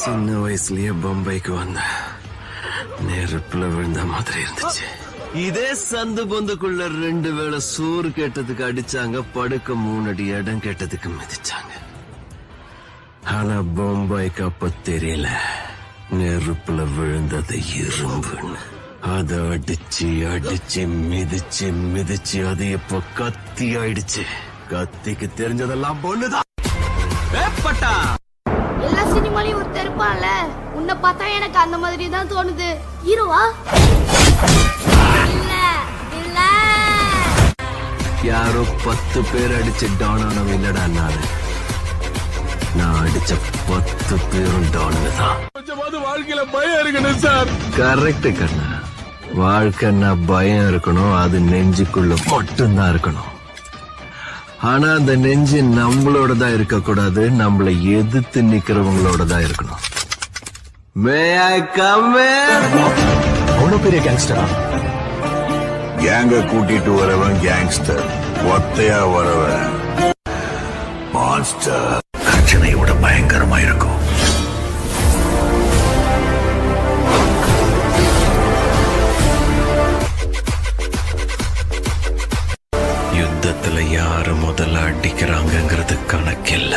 சின்ன வயசுலயே பம்பைக்கு வந்த நெருப்புல விழுந்த மாதிரி இருந்துச்சு. இதே சந்து பொந்துக்குள்ள 2 வேளை சோறு கேட்டதுக்கு அடிச்சாங்க, படுக்க 3 அடி இடம் கேட்டதுக்கு மிதிச்சாங்க. ஆனா பம்பாய்க்கு அப்ப தெரியல நெருப்புல விழுந்தது இரும்புன்னு. அத அடிச்சு அடிச்சு மிதிச்சு மிதிச்சு அது இப்ப கத்தி ஆயிடுச்சு. கத்திக்கு தெரிஞ்சதெல்லாம் பொண்ணுதான். எல்லா சினிமாலையும் ஒரு இருப்பான்ல, உன்னை பார்த்தா எனக்கு அந்த மாதிரி தான் தோணுது. ஹீரோவா? இல்ல இல்ல, யாரோ 10 பேர் அடிச்சு டானானவன் இல்லடா நானு. நான் அடிச்ச 10 பேரும் டானு தான். கொஞ்சமாவது வாழ்க்கையில பயம் இருக்கணும் சார். கரெக்ட் கண்ணா, வாழ்க்கைன்னா பயம் இருக்கணும். அது நெஞ்சுக்குள்ள மட்டும்தான் இருக்கணும். ஆனா அந்த நெஞ்சு நம்மளோட தான் இருக்க கூடாது, நம்மள எதிர்த்து நிக்கிறவங்களோட தான் இருக்கணும். May I come in? அவ்வளவு பெரிய கேங்ஸ்டரா? கேங்க கூட்டிட்டு வரவன் கேங்ஸ்டர், ஒத்தையா வரவன் மான்ஸ்டர். பிரச்சனையோட பயங்கரமா இருக்கும். யுத்தத்துல யாரு முதல்ல அடிக்கிறாங்கிறது கணக்கில்ல,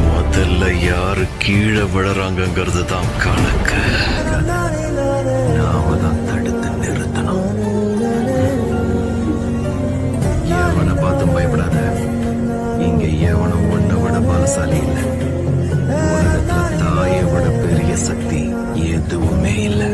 முதல்ல யாரு கீழே விழறாங்கிறது தான் கணக்கு. நாம தான் தடுத்து நிறுத்தணும். எவனை பார்த்தும் பயப்படாத. இங்க எவனும் ஒன்ன விட பலசாலி இல்லை. உலகத்துல தாயை விட பெரிய சக்தி எதுவுமே இல்லை.